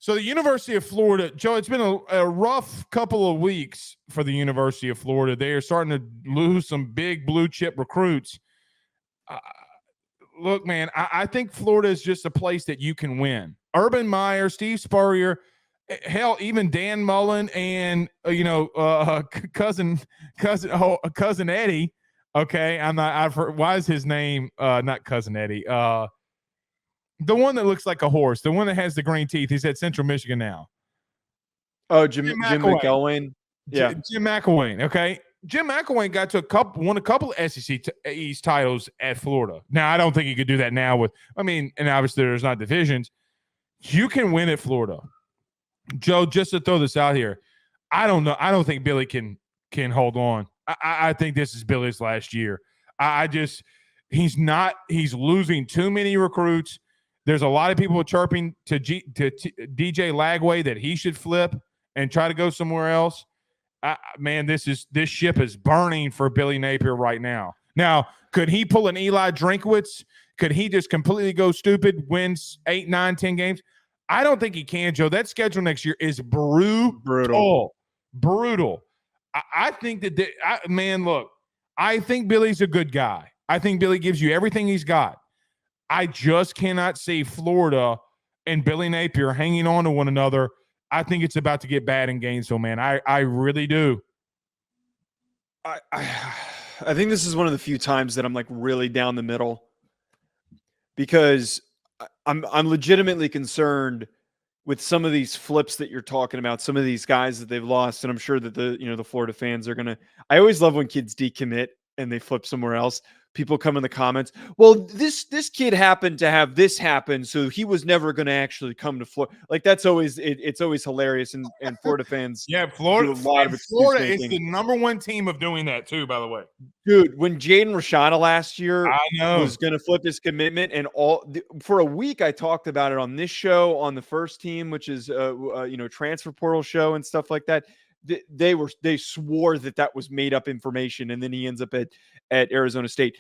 So the University of Florida, Joe, it's been a rough couple of weeks for the University of Florida. They are starting to lose some big blue chip recruits. Look, man, I think Florida is just a place that you can win. Urban Meyer, Steve Spurrier, hell, even Dan Mullen and cousin Eddie. Okay, I'm not. I've heard, why is his name not cousin Eddie? The one that looks like a horse, the one that has the green teeth. He's at Central Michigan now. Oh, Jim McElwain. Yeah, Jim McElwain. Okay, Jim McElwain got to won a couple of SEC East titles at Florida. Now I don't think he could do that now and obviously there's not divisions. You can win at Florida, Joe. Just to throw this out here, I don't know. I don't think Billy can hold on. I think this is Billy's last year. He's losing too many recruits. There's a lot of people chirping to DJ Lagway that he should flip and try to go somewhere else. Man, this ship is burning for Billy Napier right now. Now, could he pull an Eli Drinkwitz? Could he just completely go stupid, wins 8, 9, 10 games? I don't think he can, Joe. That schedule next year is brutal. I think look, I think Billy's a good guy. I think Billy gives you everything he's got. I just cannot see Florida and Billy Napier hanging on to one another. I think it's about to get bad in Gainesville, man. I really do. I think this is one of the few times that I'm like really down the middle, because I'm legitimately concerned with some of these flips that you're talking about, some of these guys that they've lost, and I'm sure that the Florida fans are gonna. I always love when kids decommit and they flip somewhere else. People come in the comments, well, this kid happened to have this happen, so he was never going to actually come to Florida. Like, that's always it's always hilarious, and Florida fans. Yeah, Florida is the number one team of doing that too, by the way. Dude, when Jaden Rashada last year was going to flip his commitment, and for a week I talked about it on this show, on the First Team, which is transfer portal show and stuff like that. They swore that was made up information, and then he ends up at Arizona State.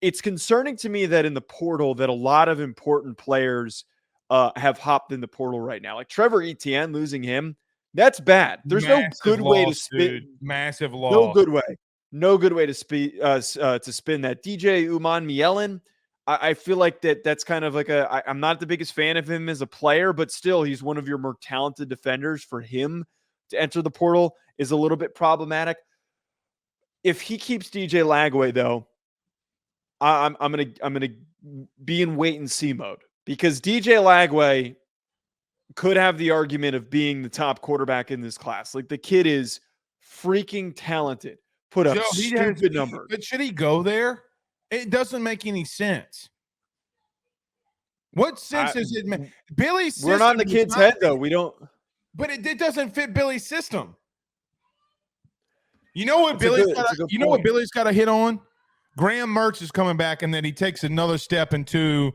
It's concerning to me that in the portal that a lot of important players have hopped in the portal right now. Like Trevor Etienne, losing him, that's bad. There's no good way to spin. Massive loss. No good way to spin that. DJ Uman Mielen, I feel like that's kind of like I'm not the biggest fan of him as a player, but still he's one of your more talented defenders. For him to enter the portal is a little bit problematic. If he keeps DJ Lagway, though, I'm gonna be in wait and see mode, because DJ Lagway could have the argument of being the top quarterback in this class. Like, the kid is freaking talented. Put up stupid numbers. But should he go there? It doesn't make any sense. What sense does it make? Billy's system. We're not in the kid's head, though. We don't. But it doesn't fit Billy's system. You know what Billy's got to hit on? Graham Mertz is coming back, and then he takes another step into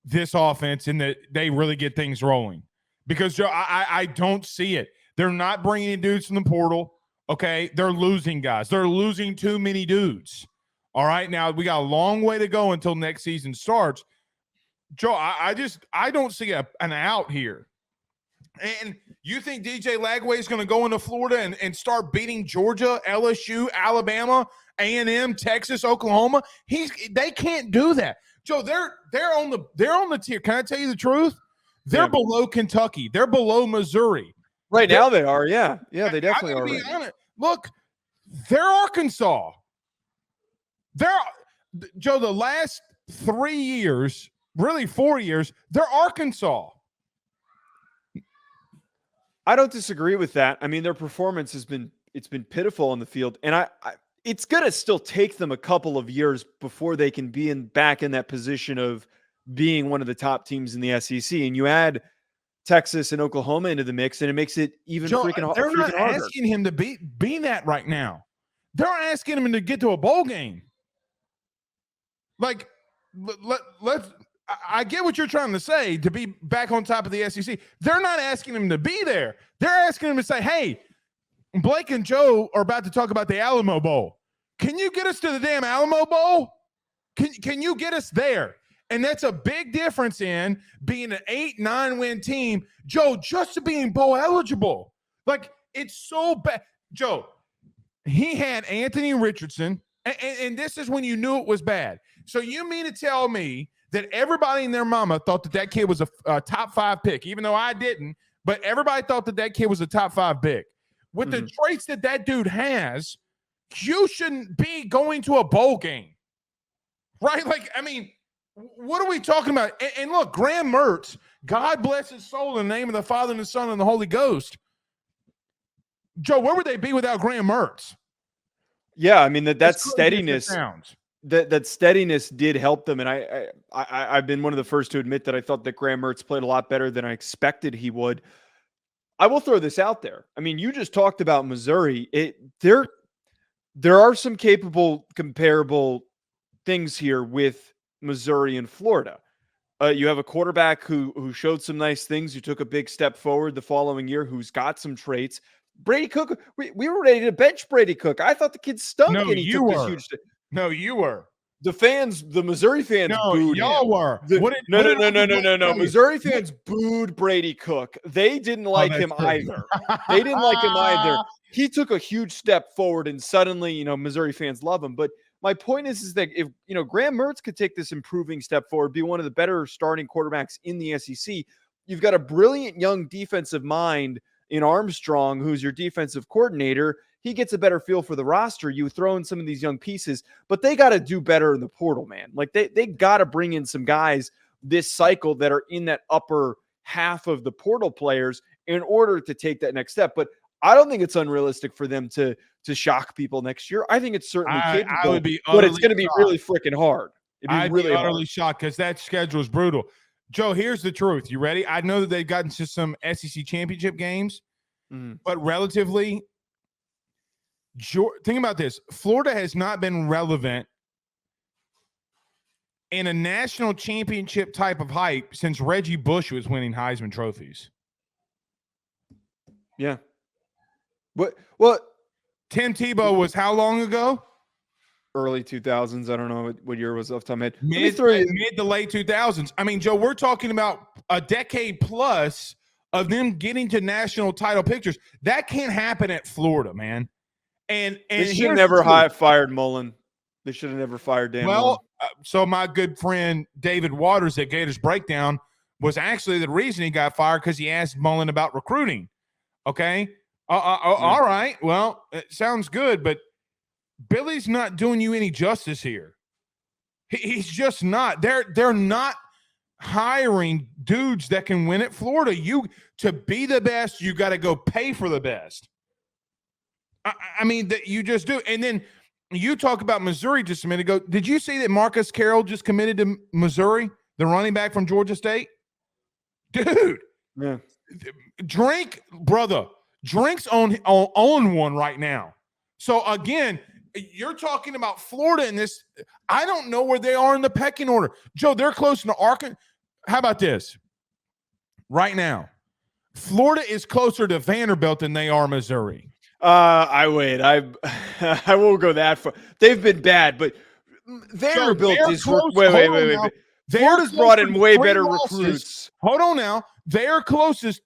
this offense, and that they really get things rolling. Because, Joe, I don't see it. They're not bringing in dudes from the portal. Okay, they're losing guys. They're losing too many dudes. All right, now we got a long way to go until next season starts. Joe, I don't see an out here. And you think DJ Lagway is going to go into Florida and start beating Georgia, LSU, Alabama, A&M, Texas, Oklahoma? They can't do that. Joe, they're on the tier. Can I tell you the truth? They're below Kentucky. They're below Missouri. Right now they are, yeah. Yeah, they definitely are. Be honest. Look, they're Arkansas. Joe, the last 3 years, really 4 years, they're Arkansas. I don't disagree with that. I mean, their performance has been pitiful on the field, and it's going to still take them a couple of years before they can be back in that position of being one of the top teams in the SEC. And you add Texas and Oklahoma into the mix, and it makes it even freaking harder. They're not asking him to be that right now. They're asking him to get to a bowl game. Like, let's. I get what you're trying to say, to be back on top of the SEC. They're not asking him to be there. They're asking him to say, hey, Blake and Joe are about to talk about the Alamo Bowl. Can you get us to the damn Alamo Bowl? Can you get us there? And that's a big difference in being an 8-9 win team, Joe, just to being bowl eligible. Like, it's so bad. Joe, he had Anthony Richardson, and this is when you knew it was bad. So you mean to tell me that everybody and their mama thought that kid was a top 5 pick, even though I didn't, but everybody thought that kid was a top 5 pick. With the traits that dude has, you shouldn't be going to a bowl game, right? Like, I mean, what are we talking about? And look, Graham Mertz, God bless his soul in the name of the Father and the Son and the Holy Ghost. Joe, where would they be without Graham Mertz? Yeah, I mean that steadiness. That steadiness did help them, and I've been one of the first to admit that I thought that Graham Mertz played a lot better than I expected he would. I will throw this out there. I mean, you just talked about Missouri. There are some capable, comparable things here with Missouri and Florida. You have a quarterback who showed some nice things, who took a big step forward the following year, who's got some traits. Brady Cook, we were ready to bench Brady Cook. I thought the kid stunk, and he took this huge step. No, you were. The Missouri fans booed y'all him. were. No. Missouri fans booed Brady Cook. They didn't like him either. They didn't like him either. He took a huge step forward, and suddenly, Missouri fans love him. But my point is that if, Graham Mertz could take this improving step forward, be one of the better starting quarterbacks in the SEC, you've got a brilliant young defensive mind in Armstrong, who's your defensive coordinator. He gets a better feel for the roster. You throw in some of these young pieces, but they got to do better in the portal, man. Like they got to bring in some guys this cycle that are in that upper half of the portal players in order to take that next step. But I don't think it's unrealistic for them to shock people next year. I think it's certainly capable, I would be but it's going to be really freaking hard. I'd be utterly shocked because that schedule is brutal. Joe, here's the truth. You ready? I know that they've gotten to some SEC championship games, but relatively, think about this. Florida has not been relevant in a national championship type of hype since Reggie Bush was winning Heisman trophies. Yeah. What? Tim Tebow was how long ago? Early 2000s. I don't know what year was off the top of my head. Mid to late 2000s. I mean, Joe, we're talking about a decade plus of them getting to national title pictures. That can't happen at Florida, man. And they should have never fired Mullen. They should have never fired Dan Mullen. So my good friend David Waters at Gators Breakdown was actually the reason he got fired, because he asked Mullen about recruiting. Okay. All right. Well, it sounds good, but Billy's not doing you any justice here. He's just not. They're not hiring dudes that can win at Florida. To be the best, you got to go pay for the best. I mean, that you just do. And then you talk about Missouri just a minute ago. Did you see that Marcus Carroll just committed to Missouri, the running back from Georgia State? Dude. Yeah. Drink's on one right now. So again, you're talking about Florida in this. I don't know where they are in the pecking order. Joe, they're close to Arkansas. How about this? Right now, Florida is closer to Vanderbilt than they are Missouri. I won't go that far. They've been bad, but Vanderbilt is wait. Florida's brought in way better recruits. Hold on now. They are closer to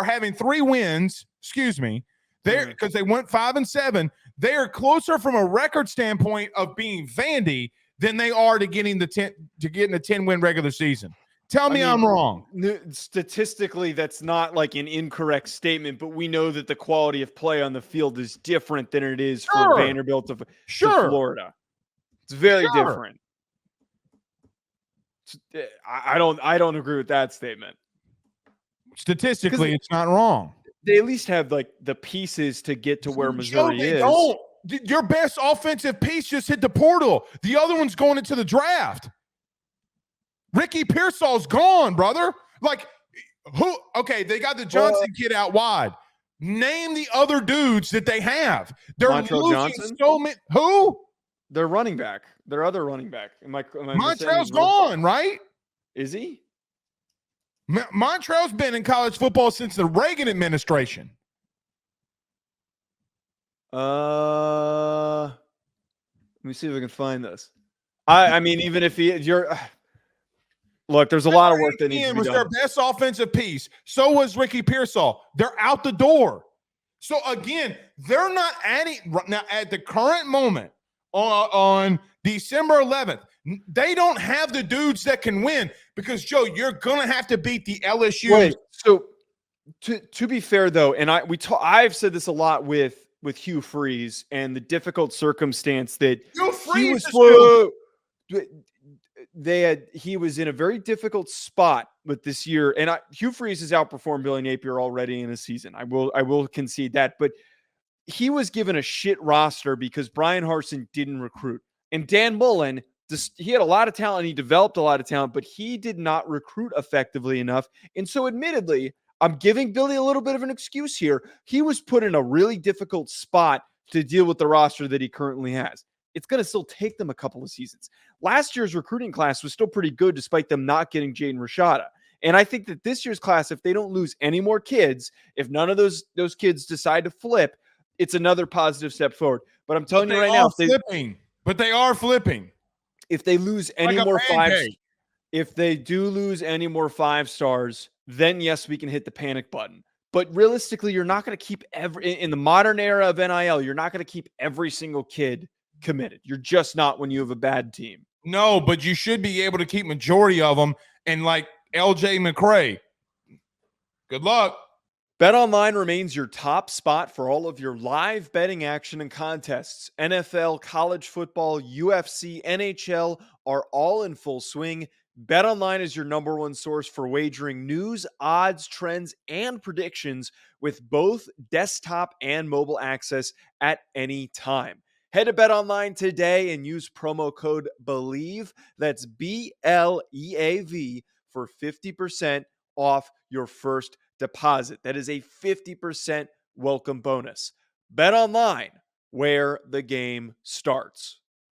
having 3 wins. Excuse me. Because they went 5-7. They are closer from a record standpoint of being Vandy than they are to getting a 10-win regular season. Tell me I'm wrong. Statistically, that's not like an incorrect statement, but we know that the quality of play on the field is different than it is for Vanderbilt to Florida. It's very different. I don't agree with that statement. Statistically, it's not wrong. They at least have like the pieces to get to where Missouri is. Don't. Your best offensive piece just hit the portal. The other one's going into the draft. Ricky Pearsall's gone, brother. Like, who? Okay, they got the Johnson kid out wide. Name the other dudes that they have. They're losing Johnson? So many. Who? Their running back. Their other running back. Montrell's gone, right? Is he? Montrell's been in college football since the Reagan administration. Let me see if I can find this. I mean, even if you're look, there's a lot of work that needs to be was done. their best offensive piece. So was Ricky Pearsall. They're out the door. So again, they're not adding now at the current moment on December 11th. They don't have the dudes that can win because Joe, you're gonna have to beat the LSU. Wait, so to be fair though, and I've said this a lot with Hugh Freeze and the difficult circumstance that Hugh Freeze he was in a very difficult spot with this year, and Hugh Freeze has outperformed Billy Napier already in a season. I will concede that, but he was given a shit roster because Brian Harsin didn't recruit, and Dan Mullen, he had a lot of talent, he developed a lot of talent, but he did not recruit effectively enough. And so, admittedly, I'm giving Billy a little bit of an excuse here. He was put in a really difficult spot to deal with the roster that he currently has. It's going to still take them a couple of seasons. Last year's recruiting class was still pretty good despite them not getting Jaden Rashada. And I think that this year's class, if they don't lose any more kids, if none of those kids decide to flip, it's another positive step forward. But I'm telling you right now, they are flipping. If they lose any more if they do lose any more 5 stars, then yes, we can hit the panic button. But realistically, you're not going to keep in the modern era of NIL, you're not going to keep every single kid committed. You're just not when you have a bad team. No, but you should be able to keep majority of them. And like LJ McCray, good luck. BetOnline remains your top spot for all of your live betting action and contests. NFL, college football, UFC, NHL are all in full swing. BetOnline is your number one source for wagering news, odds, trends, and predictions with both desktop and mobile access at any time. Head to BetOnline today and use promo code BELIEVE, that's BLEAV, for 50% off your first deposit. That is a 50% welcome bonus. BetOnline, where the game starts.